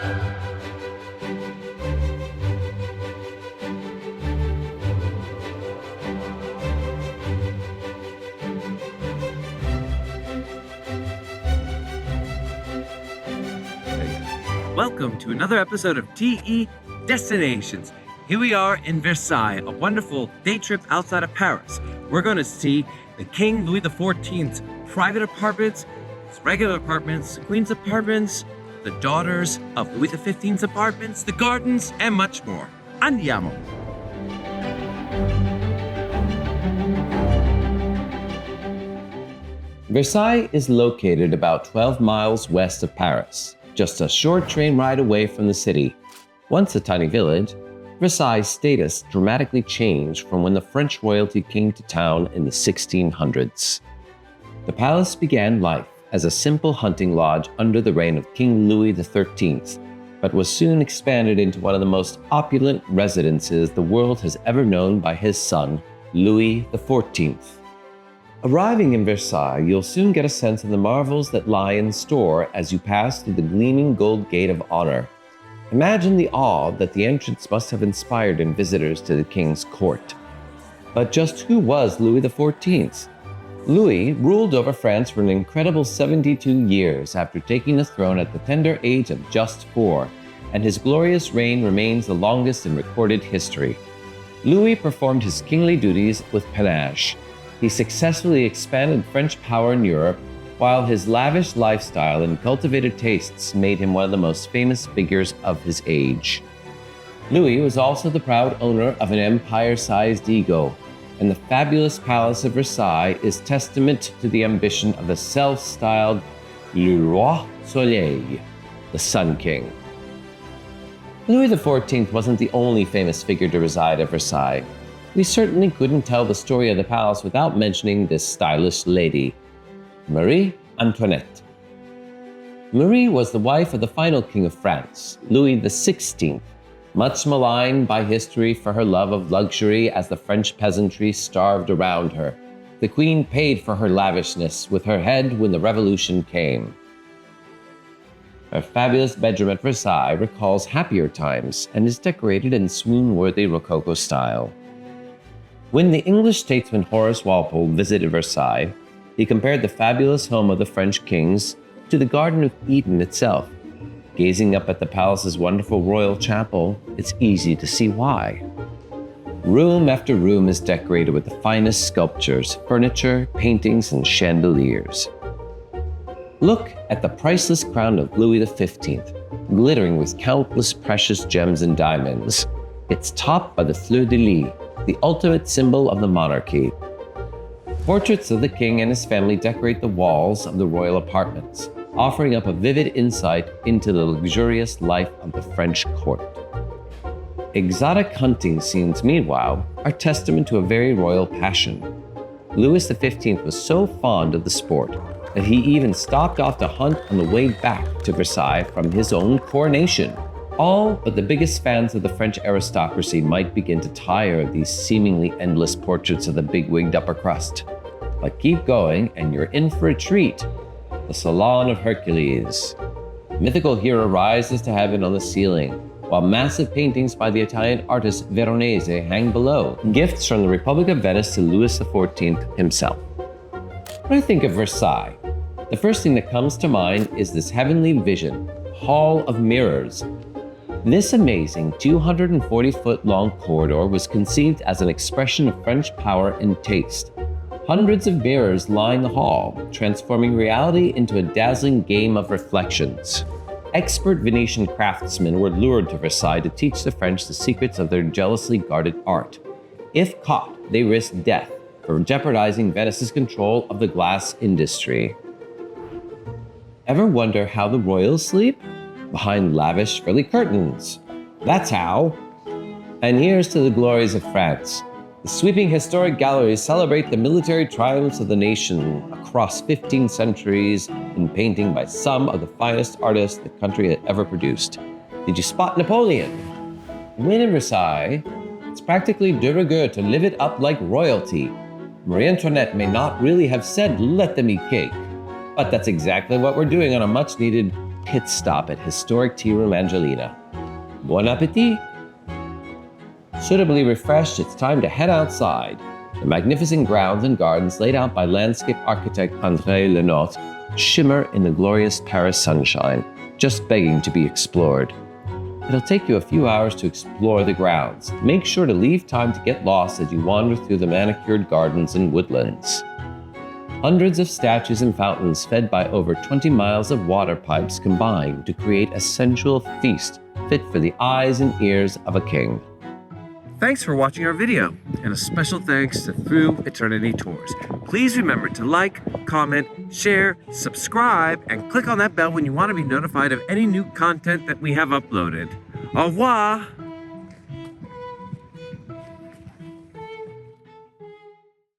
Welcome to another episode of TE Destinations. Here we are in Versailles, a wonderful day trip outside of Paris. We're going to see the King Louis XIV's private apartments, his regular apartments, the Queen's apartments, the daughters of Louis XV's apartments, the gardens, and much more. Andiamo! Versailles is located about 12 miles west of Paris, just a short train ride away from the city. Once a tiny village, Versailles' status dramatically changed from when the French royalty came to town in the 1600s. The palace began life as a simple hunting lodge under the reign of King Louis XIII, but was soon expanded into one of the most opulent residences the world has ever known by his son, Louis XIV. Arriving in Versailles, you'll soon get a sense of the marvels that lie in store as you pass through the gleaming gold gate of honor. Imagine the awe that the entrance must have inspired in visitors to the king's court. But just who was Louis XIV? Louis ruled over France for an incredible 72 years after taking the throne at the tender age of just 4, and his glorious reign remains the longest in recorded history. Louis performed his kingly duties with panache. He successfully expanded French power in Europe, while his lavish lifestyle and cultivated tastes made him one of the most famous figures of his age. Louis was also the proud owner of an empire-sized ego, and the fabulous palace of Versailles is testament to the ambition of the self-styled Le Roi Soleil, the Sun King. Louis XIV wasn't the only famous figure to reside at Versailles. We certainly couldn't tell the story of the palace without mentioning this stylish lady, Marie-Antoinette. Marie was the wife of the final king of France, Louis XVI, much maligned by history for her love of luxury as the French peasantry starved around her. The queen paid for her lavishness with her head when the revolution came. Her fabulous bedroom at Versailles recalls happier times and is decorated in swoon-worthy Rococo style. When the English statesman Horace Walpole visited Versailles, he compared the fabulous home of the French kings to the Garden of Eden itself. Gazing up at the palace's wonderful royal chapel, it's easy to see why. Room after room is decorated with the finest sculptures, furniture, paintings, and chandeliers. Look at the priceless crown of Louis XV, glittering with countless precious gems and diamonds. It's topped by the fleur-de-lis, the ultimate symbol of the monarchy. Portraits of the king and his family decorate the walls of the royal apartments, offering up a vivid insight into the luxurious life of the French court. Exotic hunting scenes, meanwhile, are testament to a very royal passion. Louis XV was so fond of the sport that he even stopped off to hunt on the way back to Versailles from his own coronation. All but the biggest fans of the French aristocracy might begin to tire of these seemingly endless portraits of the big-wigged upper crust. But keep going and you're in for a treat. The Salon of Hercules. Mythical hero rises to heaven on the ceiling, while massive paintings by the Italian artist Veronese hang below, gifts from the Republic of Venice to Louis XIV himself. When I think of Versailles, the first thing that comes to mind is this heavenly vision, Hall of Mirrors. This amazing 240-foot-long corridor was conceived as an expression of French power and taste. Hundreds of mirrors line the hall, transforming reality into a dazzling game of reflections. Expert Venetian craftsmen were lured to Versailles to teach the French the secrets of their jealously guarded art. If caught, they risked death for jeopardizing Venice's control of the glass industry. Ever wonder how the royals sleep? Behind lavish, frilly curtains. That's how. And here's to the glories of France. The sweeping historic galleries celebrate the military triumphs of the nation across 15 centuries in painting by some of the finest artists the country had ever produced. Did you spot Napoleon? When in Versailles, it's practically de rigueur to live it up like royalty. Marie-Antoinette may not really have said, "Let them eat cake," but that's exactly what we're doing on a much-needed pit stop at historic Tea Room Angelina. Bon appetit! Suitably refreshed, it's time to head outside. The magnificent grounds and gardens laid out by landscape architect André Lenotre shimmer in the glorious Paris sunshine, just begging to be explored. It'll take you a few hours to explore the grounds. Make sure to leave time to get lost as you wander through the manicured gardens and woodlands. Hundreds of statues and fountains fed by over 20 miles of water pipes combine to create a sensual feast fit for the eyes and ears of a king. Thanks for watching our video, and a special thanks to Through Eternity Tours. Please remember to like, comment, share, subscribe, and click on that bell when you want to be notified of any new content that we have uploaded. Au revoir!